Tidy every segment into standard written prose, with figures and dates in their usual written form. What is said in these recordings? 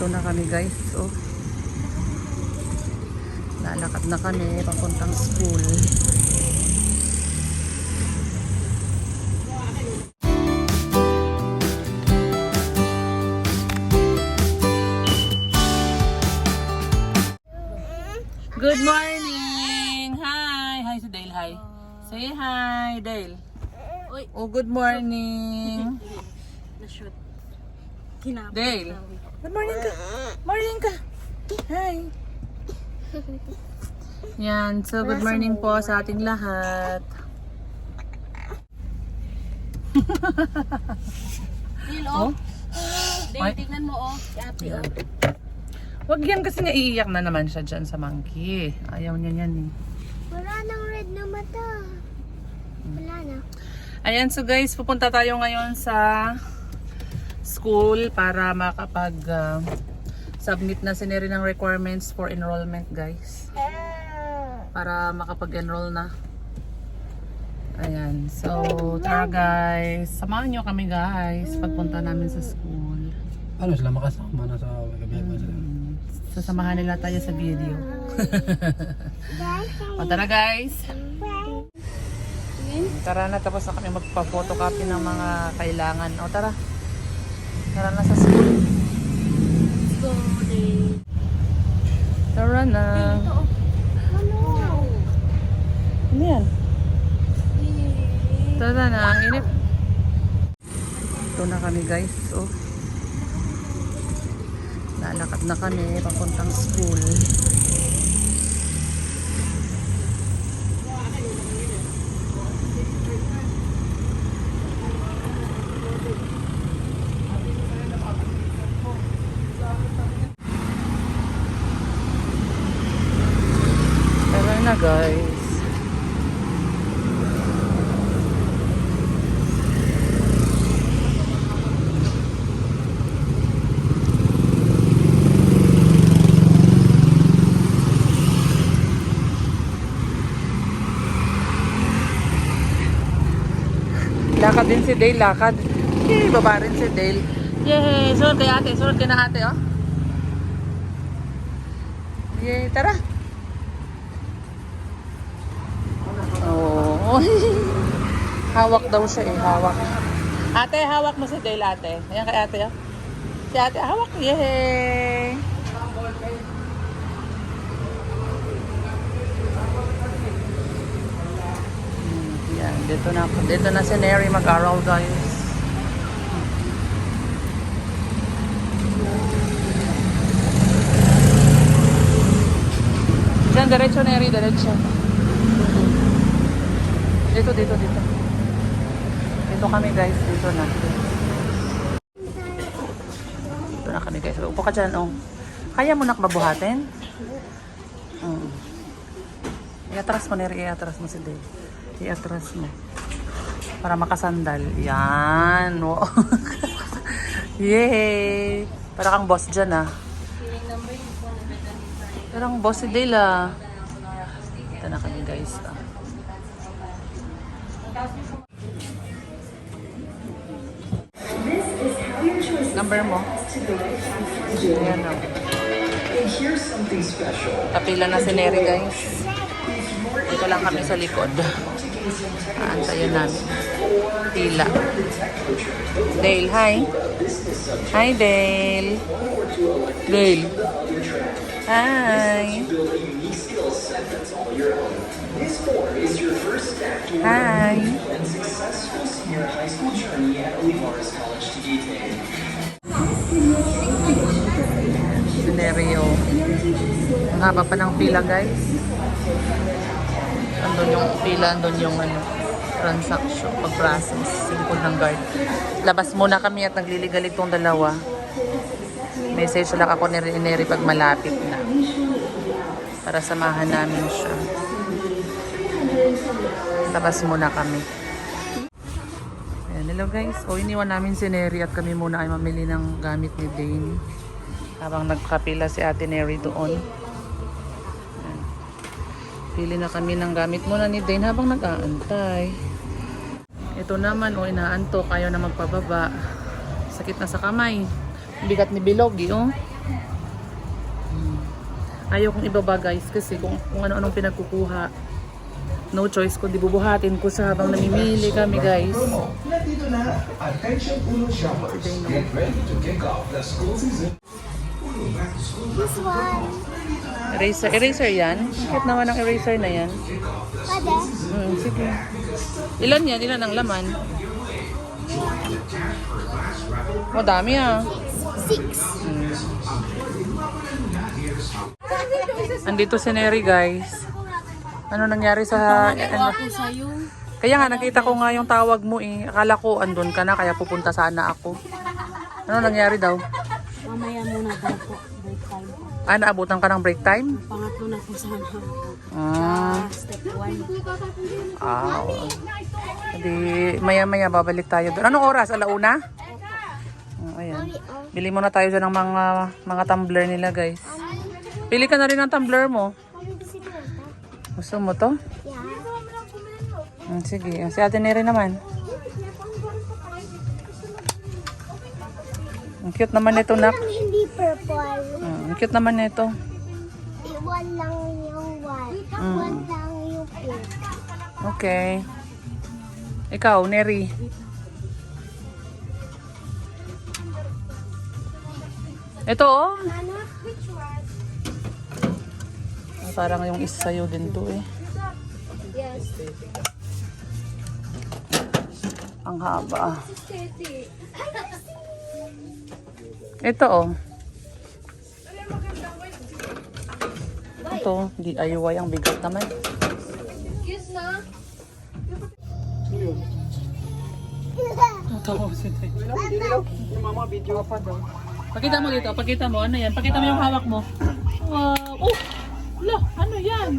Ito na kami guys. Oh. Lalakad na kami papuntang school. Good morning! Hi! Hi si Dale, hi. Say hi, Dale. Oh, good morning. Na-shoot. Dale. Good morning ka. Morning ka. Hi. Yan, so good morning po sa ating lahat. Dale, Oh? Dale, tignan mo, oh. Si ate, oh. Wag yan kasi naiiyak na naman siya dyan sa monkey. Ayaw niya yan eh. Wala nang red na mata. Wala na. Ayan, so guys, pupunta tayo ngayon sa school para makapag submit na sineri ng requirements for enrollment guys. Para makapag-enroll na. Ayan, so tara guys. Samahan nyo kami guys pagpunta namin sa school. Ano sila makasama na sa gabi ba sila? Sasamahan nila tayo sa video. O tara guys. Tara na, tapos na kami magpa-photocopy ng mga kailangan. O tara. Tara na sa school. Let's go, Dale. Tara na. Ano? Ano yan? Tara na, ang inip. Ito na kami guys. Oh. Lalakad na kami papuntang school. Tara na guys. Lakad din si Dale, lakad. Yay, baba rin si Dale. Yay, sunod kay ate, sunod kay na ate, oh. Yay, tara. Oh. Hawak daw siya eh, hawak. Ate, hawak mo si Dale, ate. Ayan kay ate, oh. Si ate, hawak. Yay. Yan, dito na si Neri mag-aral guys. Diyan, diretso Neri, diretso. Dito. Dito kami guys, dito na. Dito na kami guys. Upo ka dyan, oh. Kaya mo nakmabuhatin? I-atras mo Neri, i-atras mo si Dave. I-atras mo. Para makasandal. Yan. Wow. Yay! Para kang boss dyan ah. Parang boss si Dale ah. Ito na kami guys ah. Number mo? Ayan o. Kapila na si Neri guys. Dito lang kami sa likod. Aantayin namin. Pila. Dale, hi. Hi, Dale. Dale. Hi. Hi. Scenario. Ang haba pa ng pila guys. Andun yung pila, andun yung transaction, pag-process, singkod ng guard. Labas muna kami at nagliligalig tong dalawa. Message lang ako ni Neri pag malapit na. Para samahan namin siya. Labas muna kami. Ayan, hello guys. O, iniwan namin si Neri at kami muna ay mamili ng gamit ni Dane. Habang nagkapila si ate Neri doon. Pili na kami ng gamit muna ni Dane habang nag-aantay. Ito naman, o inaantok, ayaw na magpababa. Sakit na sa kamay. Bigat ni Bilogi, oh. Ayaw kong ibaba guys kasi kung ano-anong pinagkukuha. No choice kundi bubuhatin ko siya habang namimili kami guys. Nandito na, attention Ulo shoppers. Get ready to kick off the school season. This one. Eraser yan. Bakit naman ang eraser na yan? Pwede? Sige. Ilan yan? Ilan ang laman? Oh, dami ah. 6. Andito si Neri guys. Ano nangyari sa... Ako sa'yo. Kaya nga, nakita ko nga yung tawag mo eh. Akala ko andun ka na, kaya pupunta sana ako. Ano nangyari daw? Mamaya muna daw po. Break time. Naabutan ka ng break time? Pangatlo na po sana. Step 1. Oo. Hindi, maya-maya babalik tayo doon. Anong oras? Alauna? Ayan. Bili muna tayo dyan ng mga tumbler nila guys. Pili ka na rin ng tumbler mo. Gusto mo to? Yeah. Sige. Si Ate Neri naman. Ang cute naman nito, nak. Lang hindi purple. Ang cute naman nito. One lang yung white. One lang yung pink. Okay. Ikaw, Neri. Ito, oh. Ano? Which one? Parang yung isa sa'yo din to eh. Yes. Ang haba. Ito, oh. Ito, DIY ang bigat naman. Pakita mo dito, pakita mo. Ano yan? Pakita mo yung hawak mo. Wow! Oh! Lo, ano yan?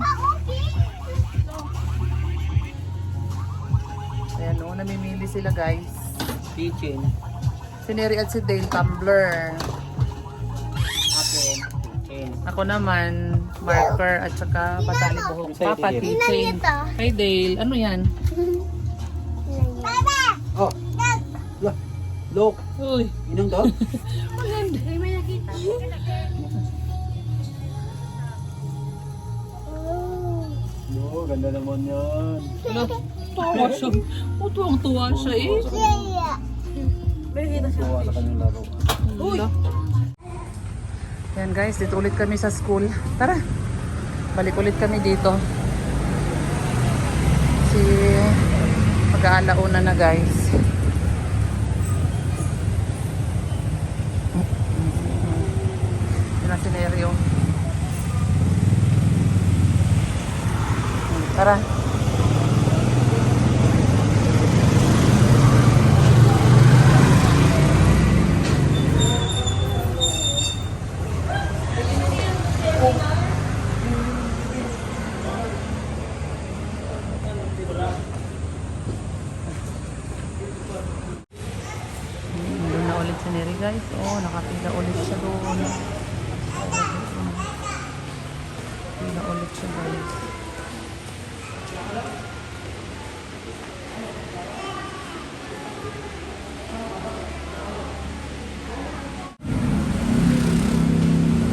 Ayan o, namimili sila guys. Kitchen. Si Neri at si Dale, tumbler. Akin. Kitchen. Ako naman, marker at saka patali buhok. Papa, keychain. Kay Dale, ano yan? Oh. Look. Uy, Inong to? No, ganda naman yan. lo, tawa siya. Oh, tuwang-tuwa siya eh. Tuwa sa kanyang laro. Lo. Yan guys, dito ulit kami sa school. Tara, balik ulit kami dito. Kasi mag-aalauna na guys. Yun na senaryo. Tara. Doon na ulit si Neri guys. Oh, nakapila ulit siya doon. Pila ulit siya guys.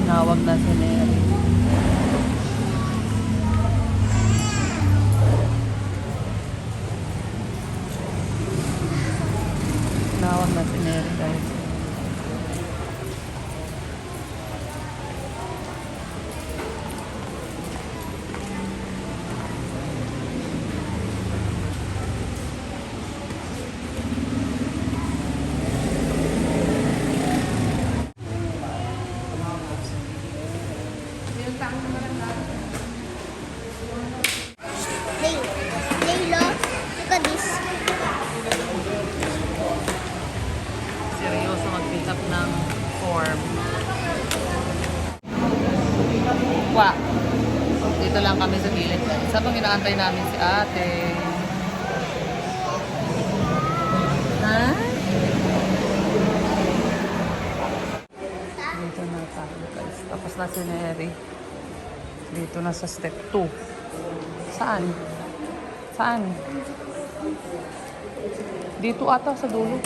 Tinawag na si Neri. Tinawag na si Neri guys. Laylo, look at this. Seryoso mag-pick up ng form. Wa. Dito lang kami sa gilid. Sabang inaantay namin si ate. Ha? Dito na tayo guys. Tapos na si Neri. Dito na sa step 2. Saan? Saan? Dito ata sa dulo.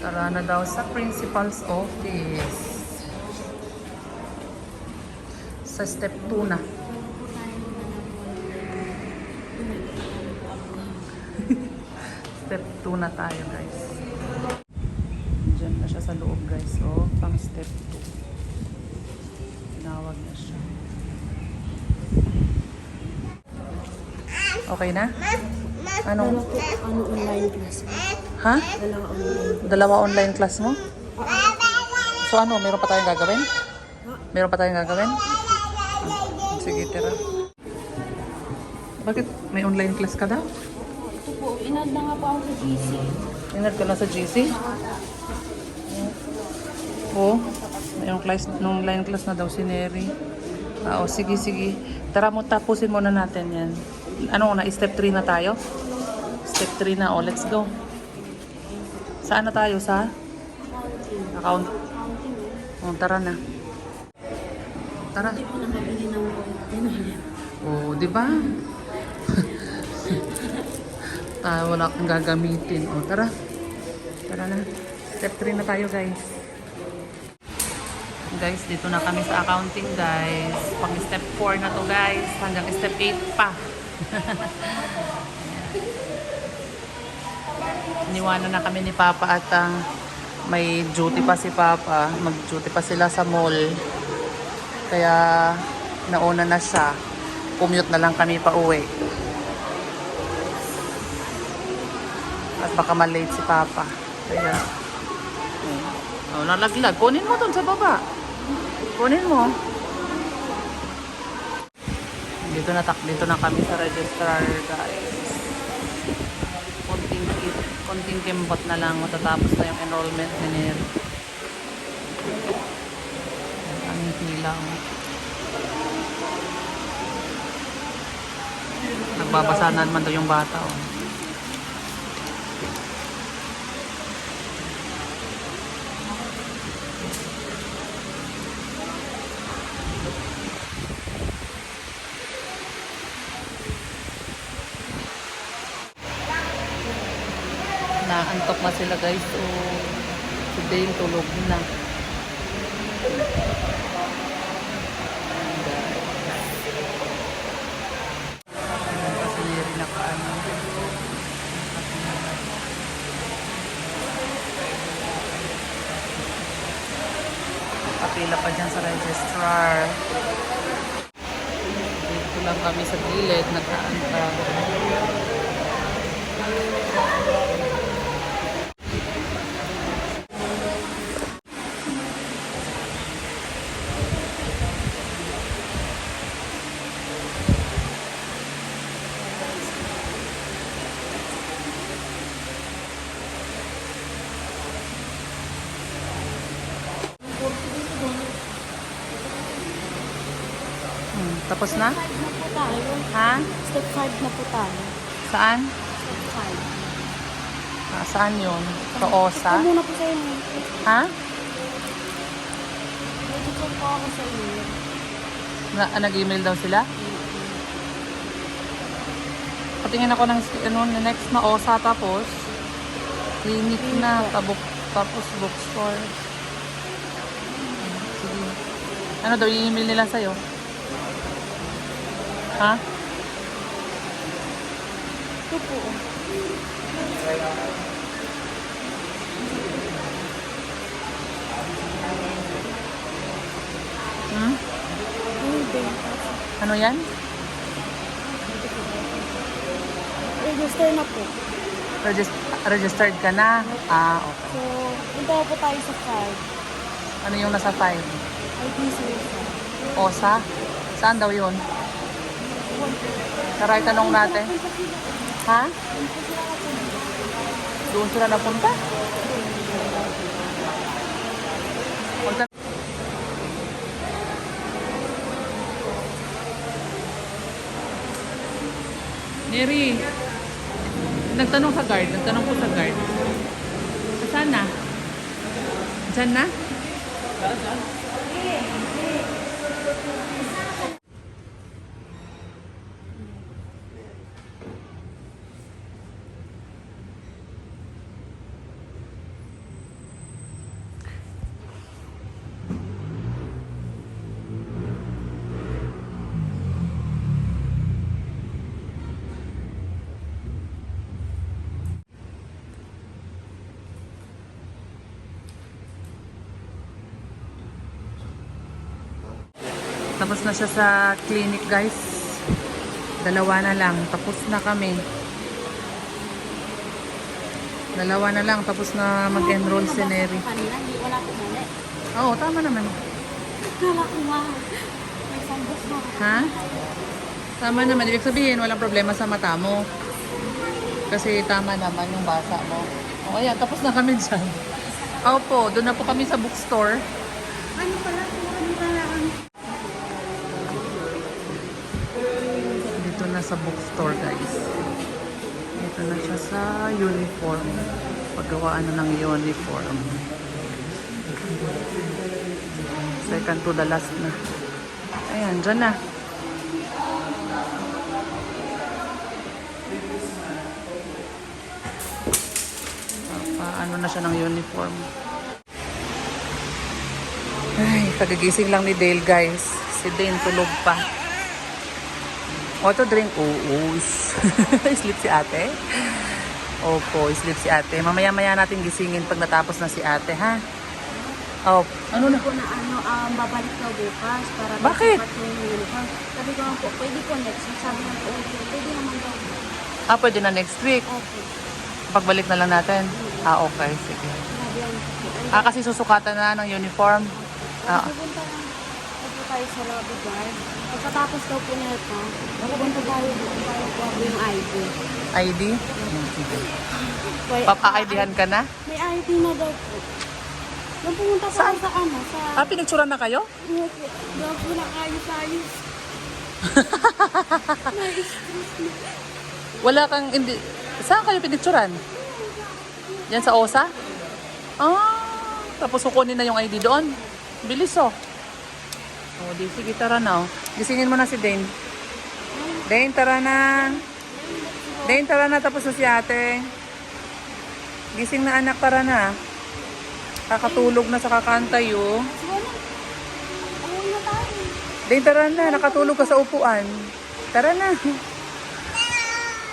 Tara na daw sa principal's office. Sa step 2 na. Step 2 na tayo, guys. Diyan na siya sa loob, guys. Oh, pang step 2. Tinawag na siya. Okay na? Ano? Ano online class mo? Ha? Dalawa online. Dalawa online class mo? So ano, meron pa tayong gagawin? Meron pa tayong gagawin? Sige, tira. Bakit may online class ka daw? Ito po, inad na nga po ako sa GC. Inad ka na sa GC? Oo. May online class na daw si Neri. Oo, sige, sige. Tara mo, tapusin muna natin yan. Ano na, step 3 na tayo? Step 3 na, oh, let's go. Saan na tayo? Sa? Account. Oh, tara na. Tara. Hindi po nakabili ng internet. Oh, di ba? Wala kang gagamitin. Oh, tara. Tara na. Step 3 na tayo, guys. Guys, dito na kami sa accounting, guys. Pang step 4 na to, guys. Hanggang step 8 pa. Iniwanan na kami ni Papa at may duty pa si Papa. Mag-duty pa sila sa mall. Kaya nauna na siya. Commute na lang kami pa uwi. At baka malate si Papa. Kaya oh, nalaglag. Kunin mo dun sa baba. Kunin mo. Dito na kami sa registrar, guys. Konting kimbot na lang matatapos na yung enrollment ni Neri. Aming hilang. Nagbabasa na naman daw yung bata. Oh. Naantok na sila, guys. So, si Dale tulog na. Kasi Neri nakaano. Kapila pa dyan sa registrar. Dito lang kami sa gilid, nagkaantay. Tapos na? 5 na po tayo. Ha? Step 5 na po tayo. Saan? Step 5. Saan yun? Sa OSA? Ito muna po sa inyo. Ha? Nag-check po ako sa inyo. Nag-email daw sila? Patingin ako ng next na OSA, tapos clinic na, tapos bookstore. Sige. Ano daw i-email nila sa'yo? Ha? Ito po. Hmm? Hindi. Ano yan? Register na po. Registered ka na? Ah, okay. So, punta po tayo sa 5. Ano yung nasa 5? IPC sa. OSA? Saan daw yun? Tara, tanong natin. Ha? Doon sila napunta? Punta. Neri, nagtanong sa guard. Nagtanong ko sa guard. Saan na? Diyan na? Tapos na siya sa clinic, guys. Dalawa na lang. Tapos na kami. Dalawa na lang. Tapos na mag-enroll si Neri. Kanina, hindi wala ko mali. Oo, tama naman. Kala ko nga. May sambos mo. Ha? Tama naman. Ibig sabihin, walang problema sa mata mo. Kasi tama naman yung basa mo. O ayan, tapos na kami dyan. Opo, doon na po kami sa bookstore. Ano pala? Ano pala? Dito na sa bookstore, guys. Dito na siya sa uniform. Paggawaan na ng uniform. Second to the last na. Ayan, dyan na. Ano na siya ng uniform. Ay, kagigising lang ni Dale, guys. Si Dane tulog pa. Auto drink. Oo. Sleep si ate. Opo, sleep si ate. Mamaya-maya natin gisingin pag natapos na si ate, ha? Oh, ano na? Ko na babalik daw bukas para Bakit? dapat yung uniform. Sabi ko po, pwede po next week. Sabi ko po, pwede naman daw. Pwede na next week. Okay. Pagbalik na lang natin. Okay. Sige. Sabi yan po. Kasi susukatan na ng uniform. Pupunta lang po tayo sa lobby guard. Pagkatapos daw po nito, pupunta tayo po yung ID. ID? Sige. May Papa-IDhan ka na? May ID na daw po. Nung pumunta po Saan? ako sa ano, sa... Pinicturan na kayo? Daw po na ayos-ayos. Wala kang, hindi. Saan kayo pinicturan? Yan sa OSA? Tapos kukunin na yung ID doon. Bilis oh. Di sige, tara na oh. Gisingin mo na si Dane. Dane, tara na. Dane, tara na. Tapos na si ate. Gising na anak, tara na. Kakatulog na sa kakantay oh. Umuwi na tayo. Dane, tara na. Nakatulog ka sa upuan. Tara na.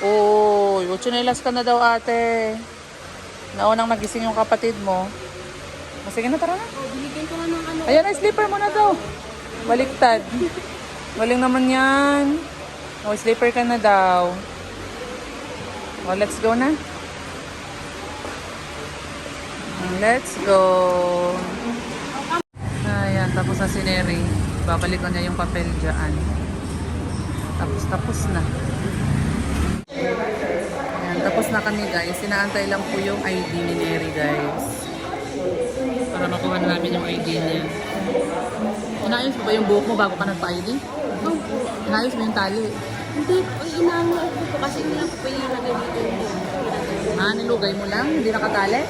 Oh, chinelas ka na daw ate. Naunang magising yung kapatid mo. Sige na, tara na. Binigyan ko na ng ano. Ayan, ay sleeper mo na daw. Baliktad. Galing naman yan. Sleeper ka na daw. Let's go na. Let's go. Ayan, tapos na si Neri. Babalik na niya yung papel dyan. Tapos na. Ayan, tapos na kami guys. Sinaantay lang po yung ID ni Neri guys. Para makuha na namin yung ID niya. Inayos mo ba yung buhok mo bago ka nagpa-ID? Opo. Inayos mo yung tali? Hindi po, inaano ko po kasi hindi lang po pinilagay dito yung buhok. Nilugay mo lang? Hindi nakatali?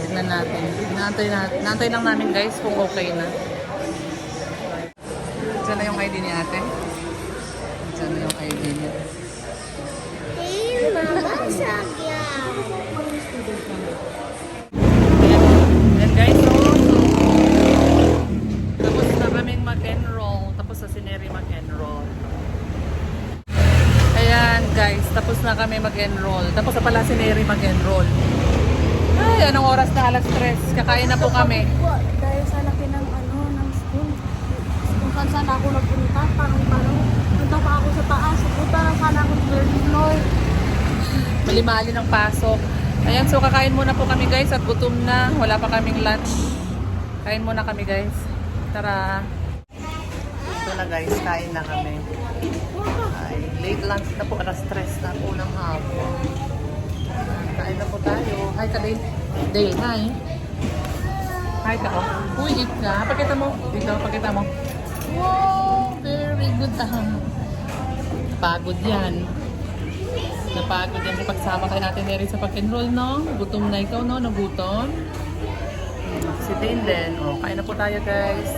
Tignan natin. Inaantay lang namin guys kung okay na. Diyan na yung ID ni ate. Diyan na yung ID niya. Mama, sagyan. Ayan guys, so tapos na kaming mag-enroll. Tapos na si Neri mag-enroll. Ayan guys, tapos na kami mag-enroll. Tapos na pala si Neri mag-enroll. Ay, anong oras na? Alas 3. Kakain na po kami. Po, dahil sa laki ng ano, ng school. Kung saan ako nagpunta, parang punta pa ako sa taas. Punta na sana ako sa third floor. Mali-mali ng pasok. Ayan, so kakain muna po kami guys at gutom na. Wala pa kaming lunch. Kain muna kami guys. Tara. Ito na guys, kain na kami. Ay, late lunch na po. Alas 3 na po ng hapon. Kain na po tayo. Hi ka Dale. Dale, hi. Hi ka oh. Uy, eat ka. Pakita mo. Dito, pakita mo. Wow, very good. Pagod yan. Napagod yan sa pagsama kay Ate Neri sa pag-enroll, no? Gutom na ikaw, no? Nagutom. Si Dane din. Kain na po tayo, guys.